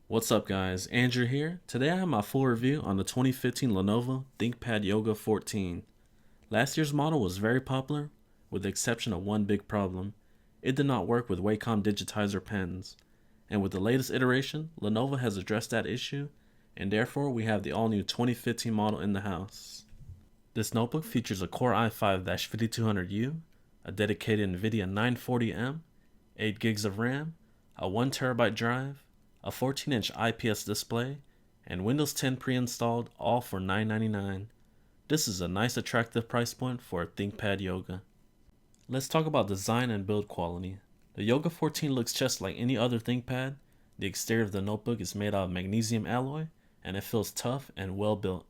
What's up guys, Andrew here. Today I have my full review on the 2015 Lenovo ThinkPad Yoga 14. Last year's model was very popular, with the exception of one big problem. It did not work with Wacom digitizer pens. And with the latest iteration, Lenovo has addressed that issue, and therefore we have the all-new 2015 model in the house. This notebook features a Core i5-5200U, a dedicated NVIDIA 940M, 8 gigs of RAM, a 1TB drive, a 14-inch IPS display, and Windows 10 pre-installed, all for $999. This is a nice attractive price point for a ThinkPad Yoga. Let's talk about design and build quality. The Yoga 14 looks just like any other ThinkPad. The exterior of the notebook is made out of magnesium alloy, and it feels tough and well built.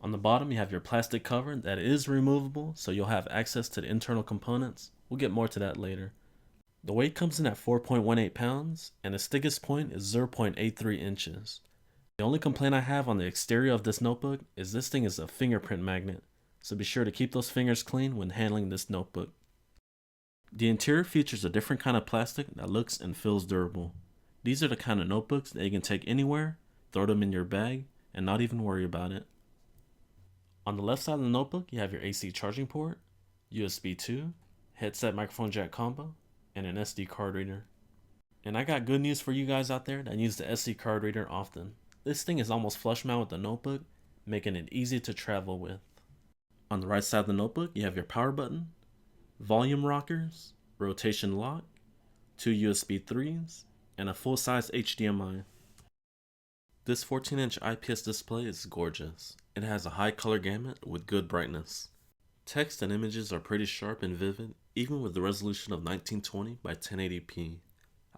On the bottom you have your plastic cover that is removable, so you'll have access to the internal components. We'll get more to that later. The weight comes in at 4.18 pounds, and its thickest point is 0.83 inches. The only complaint I have on the exterior of this notebook is this thing is a fingerprint magnet, so be sure to keep those fingers clean when handling this notebook. The interior features a different kind of plastic that looks and feels durable. These are the kind of notebooks that you can take anywhere, throw them in your bag, and not even worry about it. On the left side of the notebook, you have your AC charging port, USB 2, headset microphone jack combo, and an SD card reader. And I got good news for you guys out there that use the SD card reader often. This thing is almost flush mount with the notebook, making it easy to travel with. On the right side of the notebook, you have your power button, volume rockers, rotation lock, 2 USB 3s, and a full-size HDMI. This 14-inch IPS display is gorgeous. It has a high color gamut with good brightness. Text and images are pretty sharp and vivid, even with the resolution of 1920 by 1080p.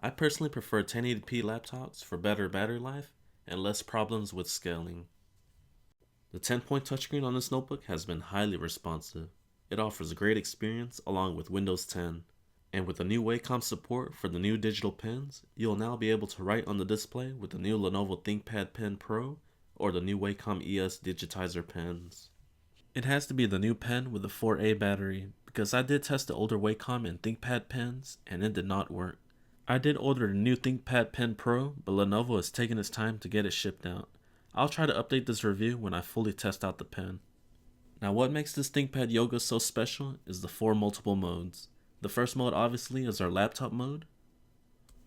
I personally prefer 1080p laptops for better battery life and less problems with scaling. The 10-point touchscreen on this notebook has been highly responsive. It offers a great experience along with Windows 10. And with the new Wacom support for the new digital pens, you'll now be able to write on the display with the new Lenovo ThinkPad Pen Pro or the new Wacom ES digitizer pens. It has to be the new pen with the 4A battery, because I did test the older Wacom and ThinkPad pens and it did not work. I did order the new ThinkPad Pen Pro, but Lenovo has taken its time to get it shipped out. I'll try to update this review when I fully test out the pen. Now what makes this ThinkPad Yoga so special is the 4 multiple modes. The first mode obviously is our laptop mode,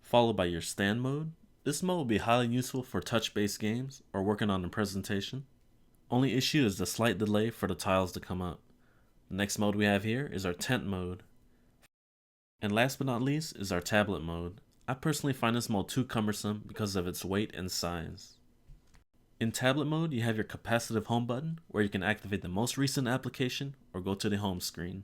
followed by your stand mode. This mode will be highly useful for touch-based games or working on a presentation. Only issue is the slight delay for the tiles to come up. The next mode we have here is our tent mode. And last but not least is our tablet mode. I personally find this mode too cumbersome because of its weight and size. In tablet mode, you have your capacitive home button where you can activate the most recent application or go to the home screen.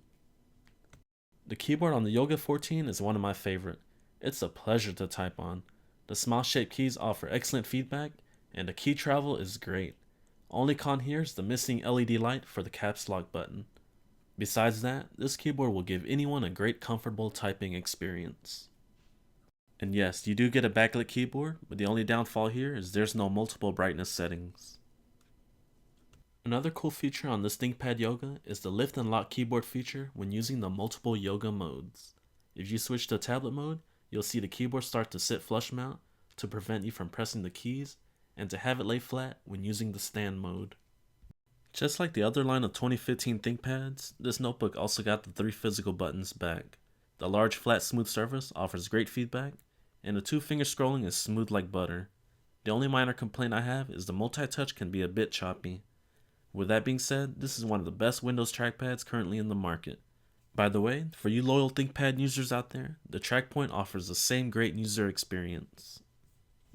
The keyboard on the Yoga 14 is one of my favorite. It's a pleasure to type on. The small shaped keys offer excellent feedback and the key travel is great. Only con here is the missing LED light for the caps lock button. Besides that, this keyboard will give anyone a great comfortable typing experience. And yes, you do get a backlit keyboard, but the only downfall here is there's no multiple brightness settings. Another cool feature on this ThinkPad Yoga is the lift and lock keyboard feature when using the multiple yoga modes. If you switch to tablet mode, you'll see the keyboard start to sit flush mount to prevent you from pressing the keys and to have it lay flat when using the stand mode. Just like the other line of 2015 ThinkPads, this notebook also got the 3 physical buttons back. The large flat smooth surface offers great feedback, and the 2-finger scrolling is smooth like butter. The only minor complaint I have is the multi-touch can be a bit choppy. With that being said, this is one of the best Windows trackpads currently in the market. By the way, for you loyal ThinkPad users out there, the TrackPoint offers the same great user experience.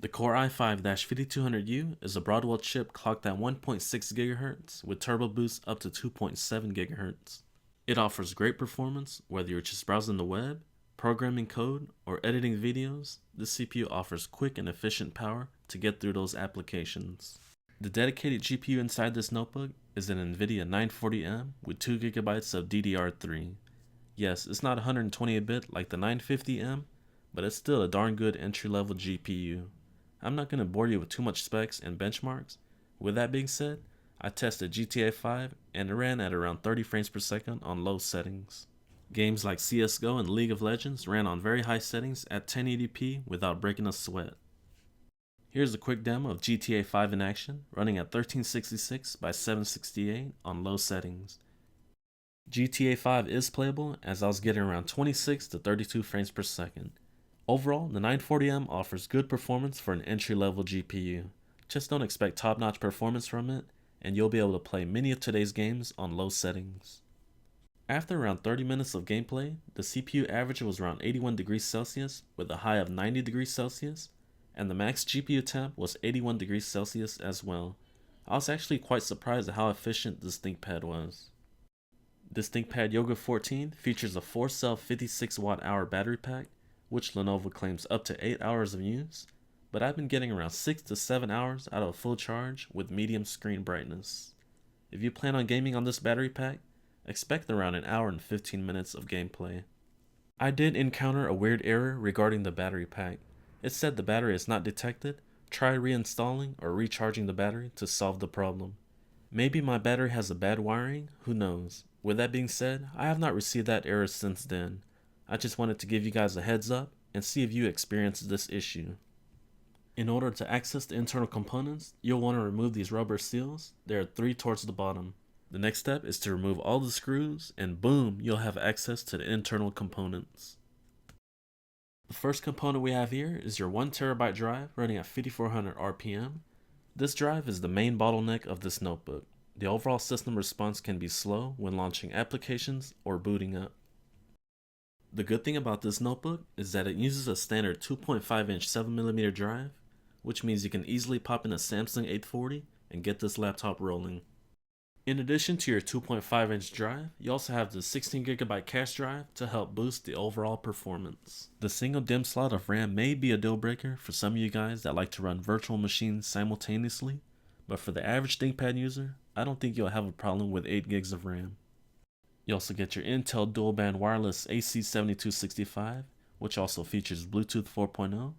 The Core i5-5200U is a Broadwell chip clocked at 1.6 GHz with turbo boost up to 2.7 GHz. It offers great performance whether you're just browsing the web, programming code, or editing videos. This CPU offers quick and efficient power to get through those applications. The dedicated GPU inside this notebook is an NVIDIA 940M with 2GB of DDR3. Yes, it's not 128-bit like the 950M, but it's still a darn good entry-level GPU. I'm not going to bore you with too much specs and benchmarks. With that being said, I tested GTA 5 and it ran at around 30 frames per second on low settings. Games like CSGO and League of Legends ran on very high settings at 1080p without breaking a sweat. Here's a quick demo of GTA 5 in action, running at 1366 by 768 on low settings. GTA 5 is playable as I was getting around 26 to 32 frames per second. Overall, the 940M offers good performance for an entry-level GPU. Just don't expect top-notch performance from it, and you'll be able to play many of today's games on low settings. After around 30 minutes of gameplay, the CPU average was around 81 degrees Celsius with a high of 90 degrees Celsius, and the max GPU temp was 81 degrees Celsius as well. I was actually quite surprised at how efficient this ThinkPad was. This ThinkPad Yoga 14 features a 4-cell 56 watt-hour battery pack, which Lenovo claims up to 8 hours of use, but I've been getting around 6 to 7 hours out of a full charge with medium screen brightness. If you plan on gaming on this battery pack, expect around an hour and 15 minutes of gameplay. I did encounter a weird error regarding the battery pack. It said the battery is not detected, try reinstalling or recharging the battery to solve the problem. Maybe my battery has a bad wiring, who knows. With that being said, I have not received that error since then. I just wanted to give you guys a heads up and see if you experienced this issue. In order to access the internal components, you'll want to remove these rubber seals. There are 3 towards the bottom. The next step is to remove all the screws and boom, you'll have access to the internal components. The first component we have here is your 1TB drive running at 5400 RPM. This drive is the main bottleneck of this notebook. The overall system response can be slow when launching applications or booting up. The good thing about this notebook is that it uses a standard 2.5-inch 7mm drive, which means you can easily pop in a Samsung 840 and get this laptop rolling. In addition to your 2.5-inch drive, you also have the 16GB cache drive to help boost the overall performance. The single DIMM slot of RAM may be a deal breaker for some of you guys that like to run virtual machines simultaneously, but for the average ThinkPad user, I don't think you'll have a problem with 8GB of RAM. You also get your Intel dual-band wireless AC7265, which also features Bluetooth 4.0.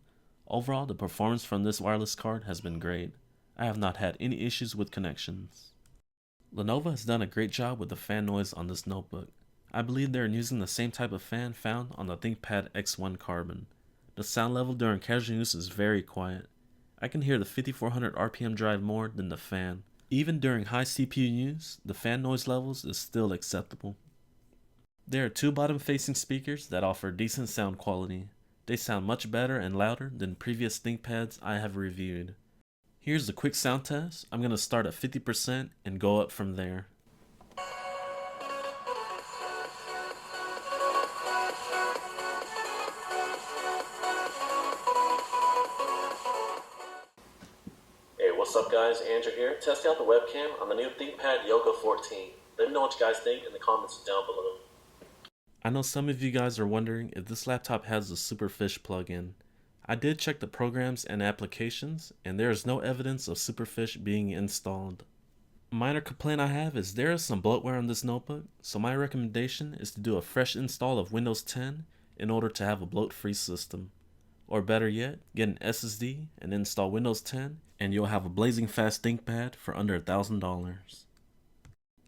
Overall, the performance from this wireless card has been great. I have not had any issues with connections. Lenovo has done a great job with the fan noise on this notebook. I believe they are using the same type of fan found on the ThinkPad X1 Carbon. The sound level during casual use is very quiet. I can hear the 5400 RPM drive more than the fan. Even during high CPU use, the fan noise levels is still acceptable. There are 2 bottom-facing speakers that offer decent sound quality. They sound much better and louder than previous ThinkPads I have reviewed. Here's a quick sound test. I'm going to start at 50% and go up from there. Hey, what's up guys? Andrew here, testing out the webcam on the new ThinkPad Yoga 14. Let me know what you guys think in the comments down below. I know some of you guys are wondering if this laptop has a Superfish plugin. I did check the programs and applications, and there is no evidence of Superfish being installed. A minor complaint I have is there is some bloatware on this notebook, so my recommendation is to do a fresh install of Windows 10 in order to have a bloat-free system. Or better yet, get an SSD and install Windows 10, and you'll have a blazing fast ThinkPad for under $1,000.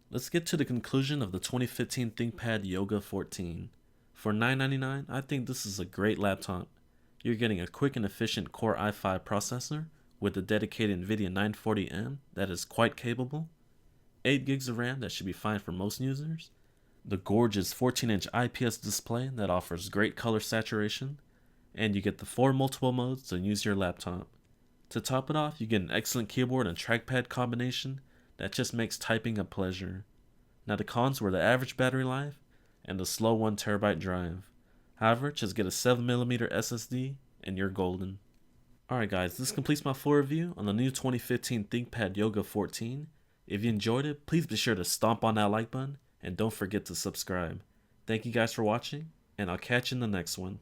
Let's get to the conclusion of the 2015 ThinkPad Yoga 14. For $999, I think this is a great laptop. You're getting a quick and efficient Core i5 processor with a dedicated NVIDIA 940M that is quite capable, 8GB of RAM that should be fine for most users, the gorgeous 14-inch IPS display that offers great color saturation, and you get the 4 multiple modes to use your laptop. To top it off, you get an excellent keyboard and trackpad combination that just makes typing a pleasure. Now the cons were the average battery life and the slow 1TB drive. However, just get a 7mm SSD and you're golden. Alright guys, this completes my full review on the new 2015 ThinkPad Yoga 14. If you enjoyed it, please be sure to stomp on that like button and don't forget to subscribe. Thank you guys for watching, and I'll catch you in the next one.